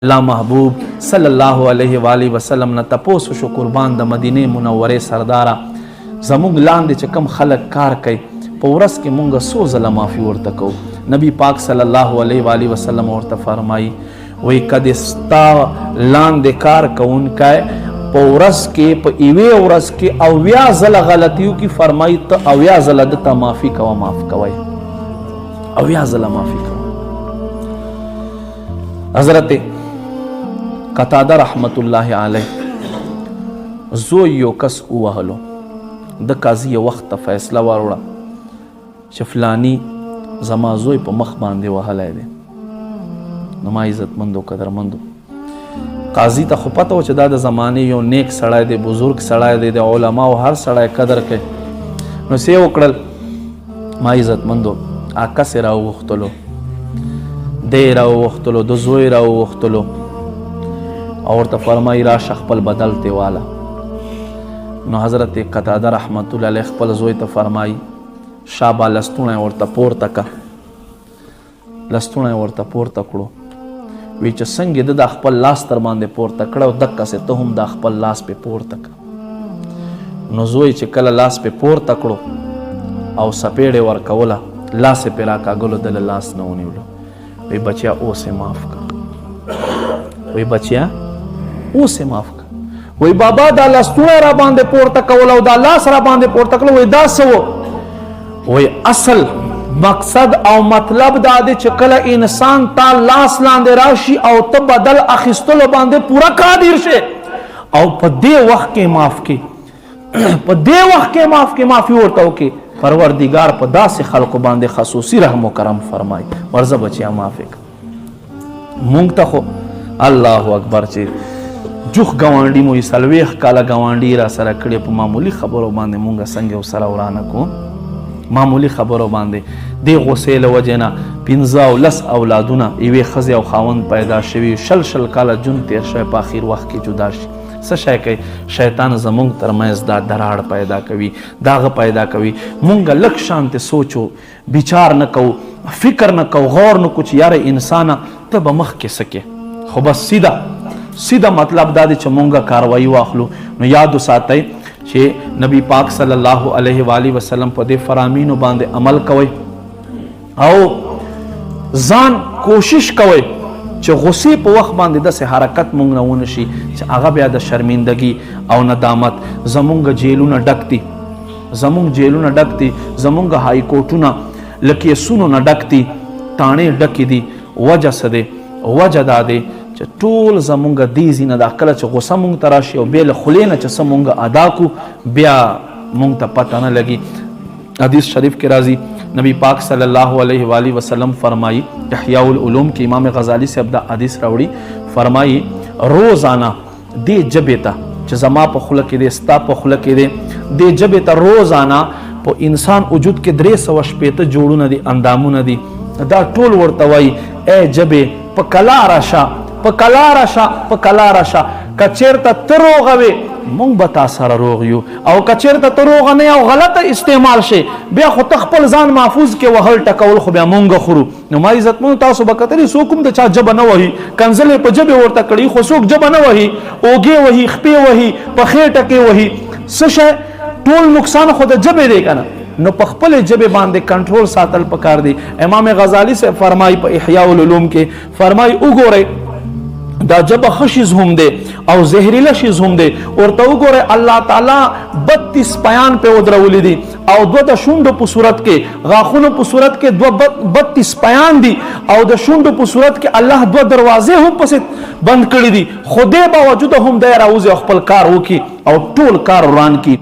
الله محبوب صلی الله علیه و آله وسلم نه تپوس شو قربان د مدینه منوره سردارا زموږ لاندې چې کم خلک کار کوي په ورځ کې مونږ څو ځله معافي ورته کوو. نبی پاک صلی الله علیه و آله وسلم ورته فرمایي وایي کدی ستا لاندې کار کوونکی په ورځ کې په یوې ورځ کې اویا ځله غلطي وکړي فرمایي ته اویا ځله دته معافي کوه معاف کوئ اویا ځله معافي کوه. حضرت قتاده رحمت الله علیه زوی یو کس ووهلو د قاضي وخت ته فیصله واروړه چې فلانی زما زوی په مخ باندې وهلی دی. نو ما عزتمندو قدرمندو قاضي ته خو پته و چې دا د زمانې یو نیک سړی دی بزرګ سړی دی د علماو هر سړی قدر کوي. نو څه یې وکړل ما عزتمندو کس یې راوغوښتلو دی یې راوغوښتلو د زوی یې راوغوښتلو او ورته فرمایي راشه خپل بدل تی واله. نو حضرت قتاده رحمت الله علیه خپل زوی ته فرمایي شابه لستوڼی ورته پورته که لستوڼی ورته پورته کړو وی چې څنګه د خپل لاس تر باندې پورته کړه او دقسې ته هم د خپل لاس پې پورته که. نو زوی چې کله لاس پې پورته کړو او سپېړې ورکوله لاس یې پې راکاږلو دله لاس نه ونیولو. وی بچیا اوس یې معاف که وی بچیا اوس یې معاف که. وی بابا دا لستوڼی را باندې پورته کول او دا لاس را باندې پورته کړو وی دا څه و وی اصل مقصد او مطلب دا دی چې کله انسان تا لاس لاندې راشي او ته بدل اخیستلو باندې پورا قادر شي او په دې وخت کې معاف کې په دې وخت کې معاف کې معافي ورته وکړي. پروردګار په داسې خلکو باندې خصوصي رحم و کرم فرمایي ورځه بچیا معاف کړه. مونږ ته خو الله اکبر چې جوخ ګاونډي مو یې څلوېښت کاله ګاونډي را سره کړې په معمولي خبرو باندې مونږ څنګه ورسره ورانه کوو معمولي خبرو باندې دې غوسې له وجې نه 15 او 10 اولادونه یوې ښځې او خاوند پیدا شوي شل کاله جون تېر شوی په اخر وخت کې جدا شي. څه شی کوي شیطان زمونږ ترمنځ دا دراړ پیدا کوي داغه پیدا کوي. مونږ لږ شانتې سوچو بچار نه کوو فکر نه کوو غور نه کوو چې یاره انسانه ته به مخکې څه کې خو بس سیده مطلب دا دی چې مونږه کاروایی واخلو. نو یاد وساتئ چې نبی پاک صلی الله علیه و آله وسلم په دې فرامینو باندې عمل کوئ او ځان کوشش کوئ چې غصې په وخت باندې داسې حرکت مونږ نه ونه شي چې هغه بیا د شرمندګي او ندامت. زمونږ جیلونه ډک دي زمونږ های کوټونه له کیسونو نه ډک دي تاڼې ډکې دي. وجه څه دی وجه دا دی چې ټول زمونږ دې ځینه دا کله چې غصه مونږ ته راشي او بیا له خولې نه چې څه مونږ ادا کو بیا مونږ ته پته نه لګي. حدیث شریف کې راځي نبی پاک صلی الله علیه و آله وسلم فرمایي احیاء العلوم کې امام غزالی صاحب دا حدیث راوړي فرمایي روزانه دې جبې ته چې زما په خوله کې دی ستا په خوله کې دی دې جبې ته روزانه په انسان وجود کې 360 جوړونه دي اندامونه دي دا ټول ورته وایي ای جبې په کلا راشه که چېرته ته روغه وې مونږ به تا سره روغ یو او که چېرته ته روغه نه او غلطه استعمال شي بیا خو ته خپل ځان محفوظ کې وهل ټکول خو بیا مونږ خورو. نو ما عزتمنو تاسو به کتلي څوک هم د چا ژبه نه وهي کنځلې په ژبې ورته کړي خو څوک ژبه نه وهي اوږې وهي خپې وهي په خېټه کې وهي څه شی ټول نقصان خو د ژبې دی که نه. نو په خپل ژبې باندې کنټرول ساتل پکار دی. امام غزالی سے فرمایي په احیاء العلوم کې فرمایي وګورئ دا جبه خشیز هم دی او زهریله شیز هم دی ورته وګورئ الله تعالی 32 پیان په ودرولې دي او دو د شونډو په صورت کې غاښونو په صورت کې 32 پیان دي او د شونډو په صورت کې الله 2 دروازې هم پسې بند کړي دي. خو دې باوجود هم دی راوځي خپل کار وکړي او ټول کار وران کړي.